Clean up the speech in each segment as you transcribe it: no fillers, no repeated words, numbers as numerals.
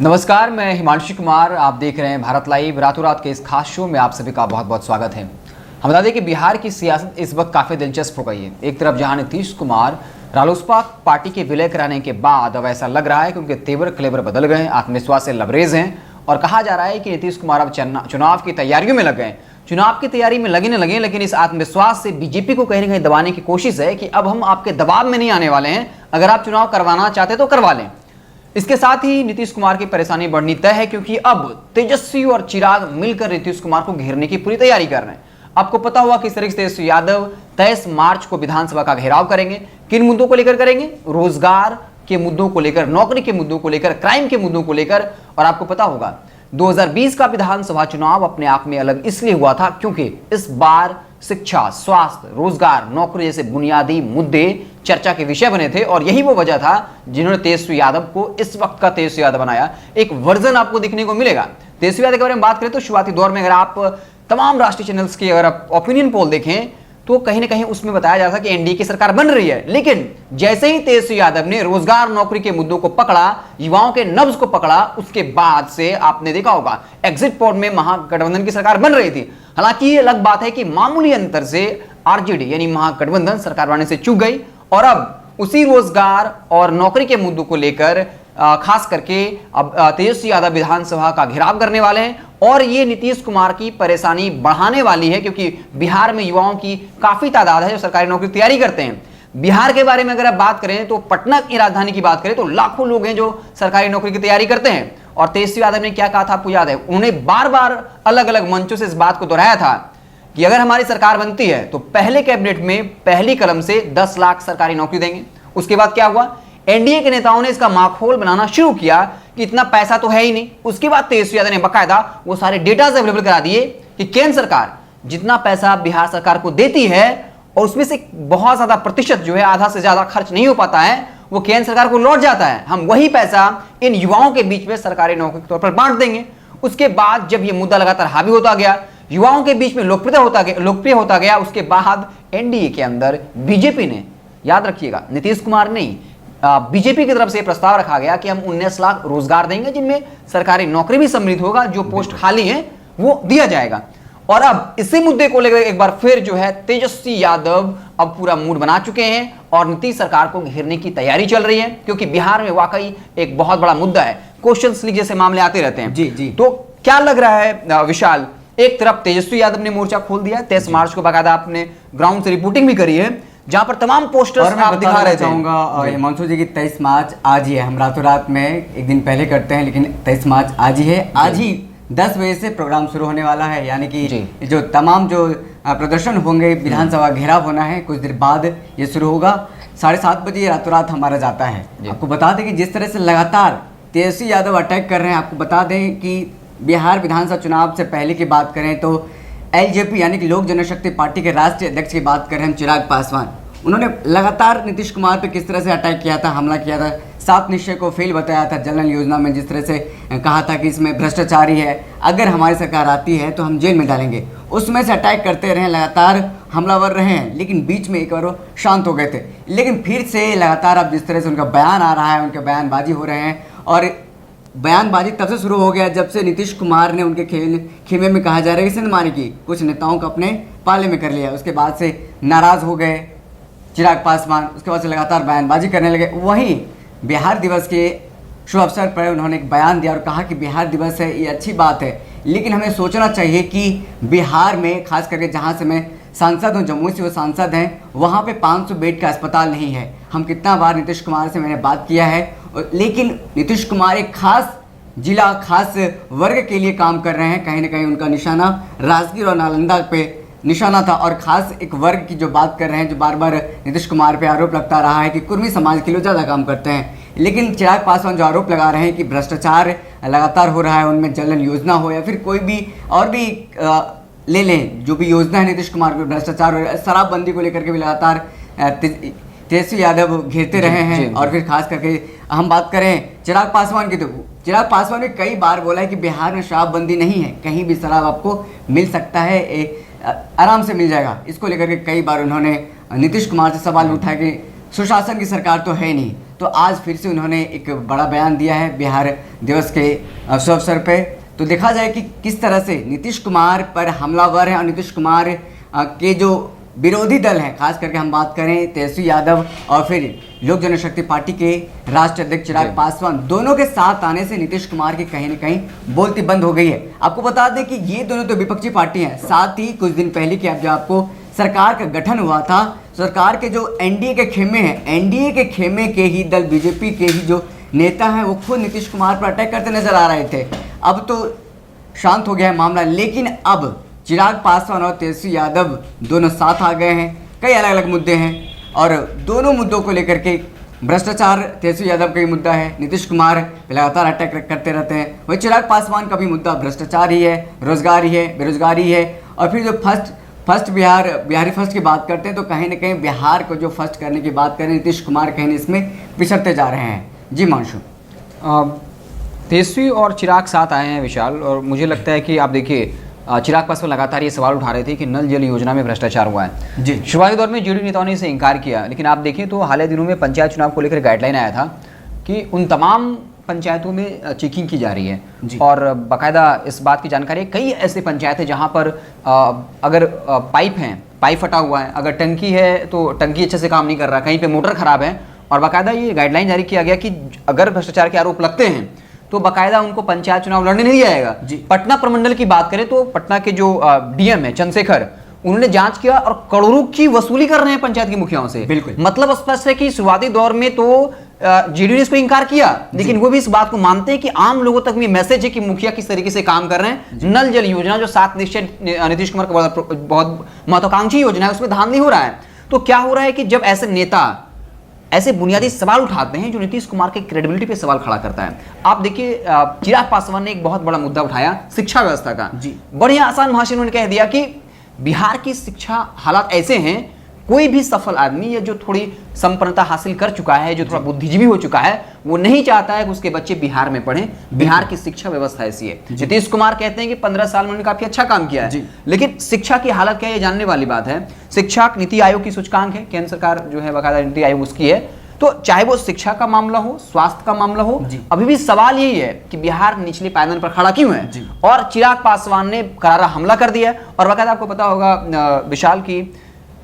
नमस्कार, मैं हिमांशु कुमार। आप देख रहे हैं भारत लाइव। रातों रात के इस खास शो में आप सभी का बहुत बहुत स्वागत है। हम बता दें कि बिहार की सियासत इस वक्त काफ़ी दिलचस्प हो गई है। एक तरफ जहां नीतीश कुमार रालोसपा पार्टी के विलय कराने के बाद अब ऐसा लग रहा है कि उनके तेवर क्लेवर बदल गए, आत्मविश्वास से लबरेज हैं और कहा जा रहा है कि नीतीश कुमार अब चुनाव की तैयारियों में लग गए। चुनाव की तैयारी में लगे न लगे, लेकिन इस आत्मविश्वास से बीजेपी को कहीं ना कहीं दबाने की कोशिश है कि अब हम आपके दबाव में नहीं आने वाले हैं, अगर आप चुनाव करवाना चाहते तो करवा लें। इसके साथ ही नीतीश कुमार की परेशानी बढ़नी तय है, क्योंकि अब तेजस्वी और चिराग मिलकर नीतीश कुमार को घेरने की पूरी तैयारी कर रहे हैं। आपको पता होगा किस तरीके से तेजस्वी यादव 23 मार्च को विधानसभा का घेराव करेंगे। किन मुद्दों को लेकर करेंगे? रोजगार के मुद्दों को लेकर, नौकरी के मुद्दों को लेकर, क्राइम के मुद्दों को लेकर। और आपको पता होगा 2020 का विधानसभा चुनाव अपने आप में अलग इसलिए हुआ था क्योंकि इस बार शिक्षा, स्वास्थ्य, रोजगार, नौकरी जैसे बुनियादी मुद्दे चर्चा के विषय बने थे और यही वो वजह था जिन्होंने तेजस्वी यादव को इस वक्त का तेजस्वी यादव बनाया। एक वर्जन आपको देखने को मिलेगा। तेजस्वी यादव के बारे में बात करें तो शुरुआती दौर में अगर आप तमाम राष्ट्रीय चैनल्स के अगर आप ओपिनियन पोल देखें तो कहीं ना कहीं उसमें बताया जा रहा था कि एनडीए की सरकार बन रही है। लेकिन जैसे ही तेजस्वी यादव ने रोजगार, नौकरी के मुद्दों को पकड़ा, युवाओं के नब्ज को पकड़ा, उसके बाद से आपने देखा होगा एग्जिट पोल में महागठबंधन की सरकार बन रही थी। हालांकि ये अलग बात है कि मामूली अंतर से आरजेडी यानी महागठबंधन सरकार बनने से चूक गई और अब उसी रोजगार और नौकरी के मुद्दों को लेकर खास करके अब तेजस्वी यादव विधानसभा का घेराव करने वाले हैं और ये नीतीश कुमार की परेशानी बढ़ाने वाली है, क्योंकि बिहार में युवाओं की काफी तादाद है जो सरकारी नौकरी की तैयारी करते हैं। बिहार के बारे में अगर आप बात करें तो पटना की राजधानी की बात करें तो लाखों लोग हैं जो सरकारी नौकरी की तैयारी करते हैं। और तेजस्वी यादव ने क्या कहा था आपको याद है? उन्होंने बार बार अलग अलग मंचों से इस बात को दोहराया था कि अगर हमारी सरकार बनती है तो पहले कैबिनेट में पहली कलम से 10 लाख सरकारी नौकरी देंगे। उसके बाद क्या हुआ? एनडीए के नेताओं ने इसका माखौल बनाना शुरू किया कि इतना पैसा तो है ही नहीं। उसके बाद तेजस्वी यादव ने बकायदा वो सारे डेटा अवेलेबल करा दिए कि केंद्र सरकार जितना पैसा बिहार सरकार को देती है और उसमें से बहुत ज्यादा प्रतिशत जो है, आधा से ज्यादा खर्च नहीं हो पाता है, वो केंद्र सरकार को लौट जाता है। हम वही पैसा इन युवाओं के बीच में सरकारी नौकरी के तौर पर बांट देंगे। उसके बाद जब ये मुद्दा लगातार हावी होता गया, युवाओं के बीच में लोकप्रिय होता गया, उसके बाद एनडीए के अंदर बीजेपी ने, याद रखिएगा नीतीश कुमार नहीं, बीजेपी की तरफ से प्रस्ताव रखा गया कि हम 19 लाख रोजगार देंगे जिनमें सरकारी नौकरी भी सम्मिलित होगा, जो पोस्ट खाली है वो दिया जाएगा। और अब इसी मुद्दे को लेकर एक बार फिर जो है तेजस्वी यादव अब पूरा मूड बना चुके हैं और नीतीश सरकार को घेरने की तैयारी चल रही है, क्योंकि बिहार में वाकई एक बहुत बड़ा मुद्दा है। क्वेश्चन लीक जैसे मामले आते रहते हैं। जी। तो क्या लग रहा है विशाल? एक तरफ तेजस्वी यादव ने मोर्चा खोल दिया, 23 मार्च को बाकायदा आपने ग्राउंड से रिपोर्टिंग भी करी है जहां पर तमाम पोस्टर्स आप दिखा रहे चाहूंगा हिमांशु जी की 23 मार्च आज ही है। हम रातों रात में एक दिन पहले करते हैं, लेकिन 23 मार्च आज ही है। आज ही 10 बजे से प्रोग्राम शुरू होने वाला है, यानी कि जो तमाम जो प्रदर्शन होंगे, विधानसभा घेराव होना है, कुछ देर बाद ये शुरू होगा। 7:30 बजे रातों रात हमारा जाता है। आपको बता दें कि जिस तरह से लगातार तेजस्वी यादव अटैक कर रहे हैं, आपको बता दें कि बिहार विधानसभा चुनाव से पहले की बात करें तो एलजेपी यानी कि लोक जनशक्ति पार्टी के राष्ट्रीय अध्यक्ष की बात करें हम, चिराग पासवान, उन्होंने लगातार नीतीश कुमार पे किस तरह से अटैक किया था, हमला किया था, 7 निश्चय को फेल बताया था। जल नल योजना में जिस तरह से कहा था कि इसमें भ्रष्टाचारी है, अगर हमारी सरकार आती है तो हम जेल में डालेंगे, उसमें से अटैक करते रहे, लगातार हमलावर रहे हैं। लेकिन बीच में एक बार वो शांत हो गए थे, लेकिन फिर से लगातार अब जिस तरह से उनका बयान आ रहा है, उनके बयानबाजी हो रहे हैं। और बयानबाजी तब से शुरू हो गया जब से नीतीश कुमार ने उनके खेमे में कहा जा रहा है कि सिंधमानी की कुछ नेताओं को अपने पाले में कर लिया। उसके बाद से नाराज हो गए चिराग पासवान, उसके बाद से लगातार बयानबाजी करने लगे। वहीं बिहार दिवस के शुभ अवसर पर उन्होंने एक बयान दिया और कहा कि बिहार दिवस है, ये अच्छी बात है, लेकिन हमें सोचना चाहिए कि बिहार में खास करके जहाँ से मैं सांसद हूँ, जम्मू से वो सांसद हैं, वहाँ पे 500 बेड का अस्पताल नहीं है। हम कितना बार नीतीश कुमार से मैंने बात किया है, लेकिन नीतीश कुमार एक खास जिला, खास वर्ग के लिए काम कर रहे हैं। कहीं ना कहीं उनका निशाना राजगीर और नालंदा पे निशाना था और खास एक वर्ग की जो बात कर रहे हैं, जो बार बार नीतीश कुमार पे आरोप लगता रहा है कि कुर्मी समाज के लिए ज़्यादा काम करते हैं। लेकिन चिराग पासवान जो आरोप लगा रहे हैं कि भ्रष्टाचार लगातार हो रहा है, उनमें जल नल योजना हो या फिर कोई भी और भी ले लें, जो भी योजना है नीतीश कुमार को, भ्रष्टाचार हो, शराबबंदी को लेकर के भी लगातार तेजस्वी यादव घेरते रहे हैं। और फिर खास करके हम बात करें चिराग पासवान की, तो चिराग पासवान ने कई बार बोला है कि बिहार में शराबबंदी नहीं है, कहीं भी शराब आपको मिल सकता है, आराम से मिल जाएगा। इसको लेकर के कई बार उन्होंने नीतीश कुमार से सवाल उठाया कि सुशासन की सरकार तो है नहीं। तो आज फिर से उन्होंने एक बड़ा बयान दिया है बिहार दिवस के शुभ अवसर पे। तो देखा जाए कि किस तरह से नीतीश कुमार पर हमलावर हैं और नीतीश कुमार के जो विरोधी दल हैं, खास करके हम बात करें तेजस्वी यादव और फिर लोक जनशक्ति पार्टी के राष्ट्रीय अध्यक्ष चिराग पासवान, दोनों के साथ आने से नीतीश कुमार की कहीं न कहीं बोलती बंद हो गई है। आपको बता दें कि ये दोनों तो विपक्षी पार्टी हैं, साथ ही कुछ दिन पहले की जब आपको सरकार का गठन हुआ था, सरकार के जो एनडीए के खेमे हैं, एनडीए के खेमे के ही दल बीजेपी के ही जो नेता हैं वो खुद नीतीश कुमार पर अटैक करते नजर आ रहे थे। अब तो शांत हो गया है मामला, लेकिन अब चिराग पासवान और तेजस्वी यादव दोनों साथ आ गए हैं। कई अलग अलग मुद्दे हैं और दोनों मुद्दों को लेकर के भ्रष्टाचार तेजस्वी यादव का ही मुद्दा है, नीतीश कुमार लगातार अटैक करते रहते हैं। वही चिराग पासवान का भी मुद्दा भ्रष्टाचार ही है, रोजगार ही है, बेरोजगारी है। और फिर जो फर्स्ट बिहारी फर्स्ट की बात करते हैं तो कहीं ना कहीं बिहार को जो फर्स्ट करने की बात करें, नीतीश कुमार कहीं इसमें पिछड़ते जा रहे हैं। जी मानशु, तेजस्वी और चिराग साथ आए हैं विशाल, और मुझे लगता है कि आप देखिए चिराग पासवान लगातार ये सवाल उठा रहे थे कि नल जल योजना में भ्रष्टाचार हुआ है। जी, शुरुआती दौर में जेडीयू नेताओं ने इसे इनकार किया, लेकिन आप देखें तो हाल ही दिनों में पंचायत चुनाव को लेकर गाइडलाइन आया था कि उन तमाम पंचायतों में चेकिंग की जा रही है और बाकायदा इस बात की जानकारी है। कई ऐसे पंचायत है जहाँ पर अगर पाइप फटा हुआ है, अगर टंकी है तो टंकी अच्छे से काम नहीं कर रहा, कहीं पे मोटर खराब है, और बाकायदा ये गाइडलाइन जारी किया गया कि अगर भ्रष्टाचार के आरोप लगते हैं तो बाकायदा उनको पंचायत चुनाव लड़ने नहीं दिया जाएगा। पटना प्रमंडल की बात करें तो पटना के जो डीएम है चंद्रशेखर, उन्होंने जांच किया और करोड़ों की वसूली कर रहे हैं पंचायत के मुखियाओं से। बिल्कुल, मतलब स्पष्ट है कि शुरुआती दौर में तो जेडीयू ने इसको इनकार किया, लेकिन वो भी इस बात को मानते हैं कि आम लोगों तक भी मैसेज है कि मुखिया किस तरीके से काम कर रहे हैं। नल जल योजना जो 7 निश्चय नीतीश कुमार का बहुत महत्वाकांक्षी योजना है, उसमें धांधली हो रहा है। तो क्या हो रहा है कि जब ऐसे नेता ऐसे बुनियादी सवाल उठाते हैं जो नीतीश कुमार के क्रेडिबिलिटी पे सवाल खड़ा करता है। आप देखिए चिराग पासवान ने एक बहुत बड़ा मुद्दा उठाया शिक्षा व्यवस्था का। बड़े आसान भाषा में उन्होंने कह दिया कि बिहार की शिक्षा हालात ऐसे हैं, कोई भी सफल आदमी या जो थोड़ी संपन्नता हासिल कर चुका है, जो थोड़ा बुद्धिजीवी हो चुका है, वो नहीं चाहता है कि उसके बच्चे बिहार में पढ़ें। बिहार की शिक्षा व्यवस्था ऐसी है। नीतीश कुमार कहते हैं कि 15 साल में उन्होंने काफी अच्छा काम किया है, लेकिन शिक्षा की हालत क्या है ये जानने वाली बात है। शिक्षा नीति आयोग की सूचकांक है, केंद्र सरकार जो है बाकायदा नीति आयोग उसकी है। तो चाहे वो शिक्षा का मामला हो, स्वास्थ्य का मामला हो, अभी भी सवाल यही है कि बिहार निचले पायदान पर खड़ा क्यों है। और चिराग पासवान ने करारा हमला कर दिया। और बाकायदा आपको पता होगा विशाल की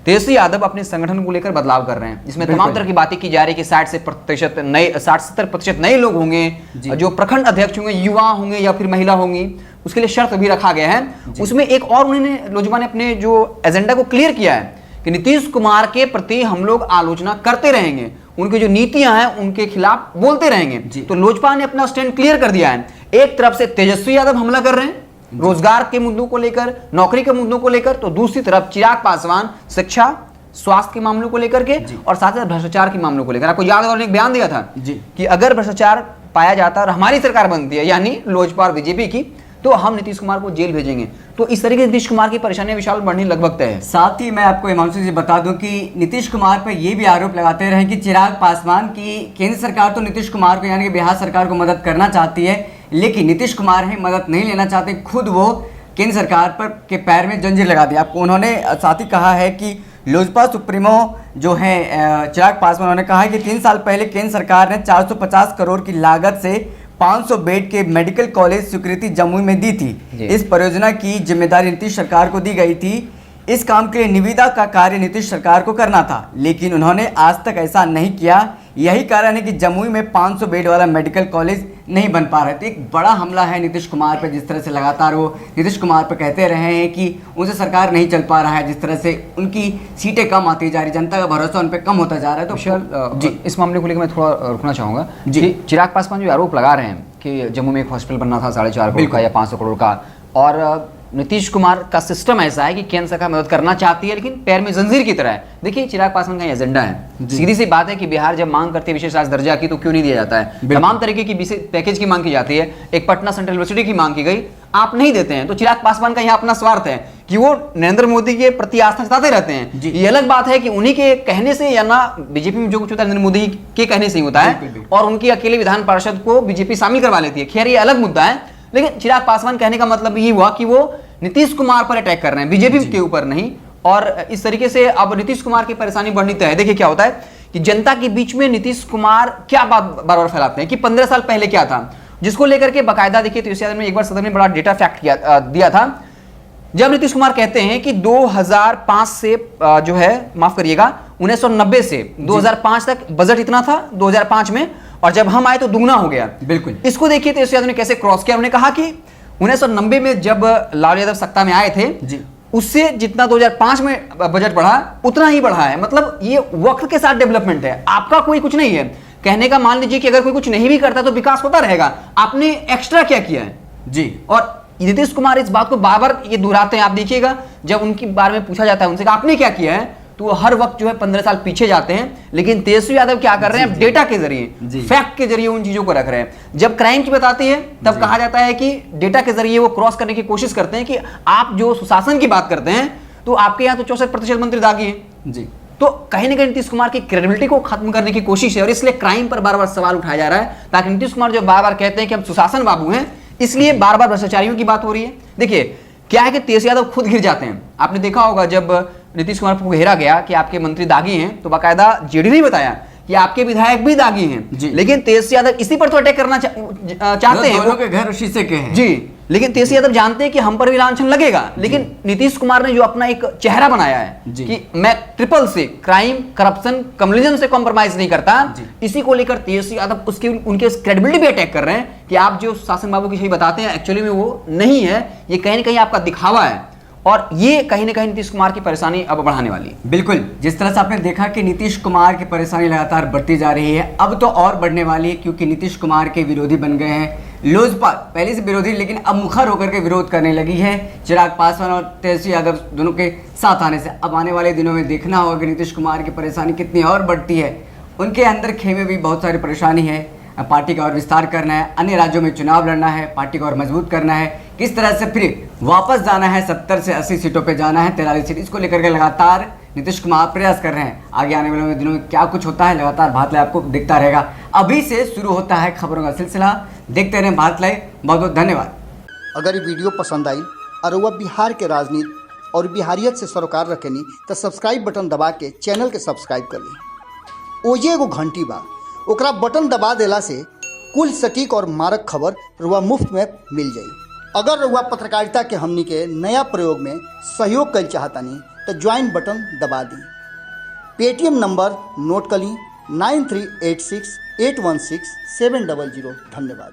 तेजस्वी यादव अपने संगठन को लेकर बदलाव कर रहे हैं, जिसमें तमाम तरह की बातें की जा रही है कि 60-70% नए लोग होंगे, जो प्रखंड अध्यक्ष होंगे, युवा होंगे या फिर महिला होंगी, उसके लिए शर्त भी रखा गया है। उसमें एक और उन्होंने लोजपा ने अपने जो एजेंडा को क्लियर किया है कि नीतीश कुमार के प्रति हम लोग आलोचना करते रहेंगे, उनकी जो नीतियां हैं उनके खिलाफ बोलते रहेंगे। तो लोजपा ने अपना स्टैंड क्लियर कर दिया है। एक तरफ से तेजस्वी यादव हमला कर रहे हैं रोजगार के मुद्दों को लेकर, नौकरी के मुद्दों को लेकर, तो दूसरी तरफ चिराग पासवान शिक्षा स्वास्थ्य के मामलों को लेकर के और साथ ही भ्रष्टाचार के मामलों को लेकर। आपको याद होगा, एक बयान दिया था कि अगर भ्रष्टाचार पाया जाता और हमारी सरकार बनती है, यानी लोजपा और बीजेपी की, तो हम नीतीश कुमार को जेल भेजेंगे। तो इस तरीके से नीतीश कुमार की परेशानियां विशाल बढ़ने लगभग तय है। साथ ही मैं आपको हिमांशु जी बता दूं कि नीतीश कुमार पर यह भी आरोप लगाते रहे कि चिराग पासवान की केंद्र सरकार तो नीतीश कुमार को यानी कि बिहार सरकार को मदद करना चाहती है, लेकिन नीतीश कुमार है मदद नहीं लेना चाहते, खुद वो केंद्र सरकार पर के पैर में जंजीर लगा दिया। आपको उन्होंने साथ ही कहा है कि लोजपा सुप्रीमो जो है चिराग पासवान, उन्होंने कहा है कि 3 साल पहले केंद्र सरकार ने 450 करोड़ की लागत से 500 बेड के मेडिकल कॉलेज स्वीकृति जमुई में दी थी। इस परियोजना की जिम्मेदारी नीतीश सरकार को दी गई थी। इस काम के लिए निविदा का कार्य नीतीश सरकार को करना था, लेकिन उन्होंने आज तक ऐसा नहीं किया। यही कारण है कि जमुई में 500 बेड वाला मेडिकल कॉलेज नहीं बन पा रहा है। तो एक बड़ा हमला है नीतीश कुमार पर, जिस तरह से लगातार वो नीतीश कुमार पर कहते रहे हैं कि उनसे सरकार नहीं चल पा रहा है, जिस तरह से उनकी सीटें कम आती जा रही, जनता का भरोसा उन पर कम होता जा रहा है। तो जी इस मामले को लेकर मैं थोड़ा रुकना चाहूँगा जी। चिराग पासवान जो आरोप लगा रहे हैं कि जम्मू में एक हॉस्पिटल बनना था 4.5 करोड़ का या 500 करोड़ का, और नीतीश कुमार का सिस्टम ऐसा है कि केंद्र सरकार मदद करना चाहती है लेकिन पैर में जंजीर की तरह है। देखिए चिराग पासवान का एजेंडा है, सीधी सी बात है कि बिहार जब मांग करती है विशेष राज्य दर्जा की तो क्यों नहीं दिया जाता है। तमाम तरीके की पैकेज की मांग की जाती है, एक पटना सेंट्रल यूनिवर्सिटी की मांग की गई, आप नहीं देते हैं। तो चिराग पासवान का यहाँ अपना स्वार्थ है कि वो नरेंद्र मोदी के प्रति आस्था जताते रहते हैं। ये अलग बात है कि उन्हीं के कहने से या ना बीजेपी में जो कुछ होता है नरेंद्र मोदी के कहने से ही होता है, और उनकी अकेले विधान पार्षद को बीजेपी शामिल करवा लेती है। खैर ये अलग मुद्दा है, लेकिन चिराग पासवान कहने का मतलब यही हुआ कि वो नीतीश कुमार पर अटैक कर रहे हैं, बीजेपी के ऊपर नहीं। और इस तरीके से अब नीतीश कुमार की परेशानी बढ़नी तय है। देखिए क्या होता है कि जनता के बीच में नीतीश कुमार क्या बात बार बार फैलाते हैं कि 15 साल पहले क्या था, जिसको लेकर के बाकायदा देखिए तेजस्वी यादव ने एक बार सदन में बड़ा डेटा फैक्ट दिया था। जब नीतीश कुमार कहते हैं कि 2005 से जो है माफ करिएगा 1990 से 2005 तक बजट इतना था 2005 में, और जब हम आए तो दुगना हो गया। बिल्कुल, इसको देखिए तेजस्वी यादव ने कैसे क्रॉस किया। उन्होंने कहा कि 1990 में जब लालू यादव सत्ता में आए थे जी, उससे जितना 2005 में बजट बढ़ा उतना ही बढ़ा है। मतलब ये वक्त के साथ डेवलपमेंट है, आपका कोई कुछ नहीं है। कहने का मान लीजिए कि अगर कोई कुछ नहीं भी करता तो विकास होता रहेगा, आपने एक्स्ट्रा क्या किया है जी। और नीतीश कुमार इस बात को बार बार ये दोहराते हैं। आप देखिएगा जब उनके बारे में पूछा जाता है उनसे कि आपने क्या किया है, तो वो हर वक्त जो है 15 साल पीछे जाते हैं। लेकिन तेजस्वी यादव क्या कर रहे हैं, डेटा के जरिए, फैक्ट के जरिए उन चीजों को रख रहे हैं। जब क्राइम की बताती है तब कहा जाता है कि डेटा के जरिए वो क्रॉस करने की कोशिश करते हैं कि आप जो सुशासन की बात करते हैं तो आपके यहाँ तो 64% मंत्री दागी हैं जी। तो कहीं ना कहीं नीतीश कुमार की क्रेडिबिलिटी को खत्म करने की कोशिश है, और इसलिए क्राइम पर बार बार सवाल उठाया जा रहा है, ताकि नीतीश कुमार जो बार बार कहते हैं कि हम सुशासन बाबू हैं, इसलिए बार बार भ्रष्टाचारियों की बात हो रही है। देखिए क्या है कि तेजस्वी यादव खुद घिर जाते हैं। आपने देखा होगा जब नीतीश कुमार को घेरा गया कि आपके मंत्री दागी हैं, तो बाकायदा जेडी ने बताया कि आपके विधायक भी दागी हैं, लेकिन तेजस्वी यादव इसी पर तो अटैक करना चाहते हैं। दोनों के घर शीशे के हैं जी, लेकिन तेजस्वी यादव जानते हैं कि हम पर भी लांछन लगेगा। लेकिन नीतीश कुमार ने जो अपना एक चेहरा बनाया है कि मैं ट्रिपल से क्राइम, करप्शन, कम्युनिज्म से कॉम्प्रोमाइज नहीं करता, इसी को लेकर तेजस्वी यादव उसकी उनके क्रेडिबिलिटी पे अटैक कर रहे हैं कि आप जो शासन बाबू की सही बताते हैं एक्चुअली में वो नहीं है, ये कहीं ना कहीं आपका दिखावा है, और ये कहीं ना कहीं नीतीश कुमार की परेशानी अब बढ़ाने वाली है। बिल्कुल, जिस तरह से आपने देखा कि नीतीश कुमार की परेशानी लगातार बढ़ती जा रही है, अब तो और बढ़ने वाली है, क्योंकि नीतीश कुमार के विरोधी बन गए हैं लोजपा। पहले से विरोधी, लेकिन अब मुखर होकर के विरोध करने लगी है चिराग पासवान और तेजस्वी यादव दोनों के साथ आने से। अब आने वाले दिनों में देखना होगा कि नीतीश कुमार की परेशानी कितनी और बढ़ती है। उनके अंदर खेमे भी बहुत सारी परेशानी है, पार्टी का और विस्तार करना है, अन्य राज्यों में चुनाव लड़ना है, पार्टी को और मजबूत करना है, किस तरह से फिर वापस जाना है, 70 से 80 सीटों पे जाना है, 43 सीट, इसको लेकर के लगातार नीतीश कुमार प्रयास कर रहे हैं। आगे आने वाले दिनों में क्या कुछ होता है, लगातार भारत लाइव आपको दिखता रहेगा। अभी से शुरू होता है खबरों का सिलसिला, देखते रहें भारत लाइव। बहुत बहुत धन्यवाद। अगर ये वीडियो पसंद आई और वह बिहार के राजनीति और बिहारियत से सरोकार रखेनी तो सब्सक्राइब बटन दबा के चैनल के सब्सक्राइब कर ली। ओजे एगो घंटी बा, ओकरा बटन दबा देला से कुल सटीक और मारक खबर रुआ मुफ्त में मिल जाई। अगर रुआ पत्रकारिता के हमनी के नया प्रयोग में सहयोग कर चाहतानी तो ज्वाइन बटन दबा दी। पेटीएम नंबर नोट कर ली 9386816700। धन्यवाद।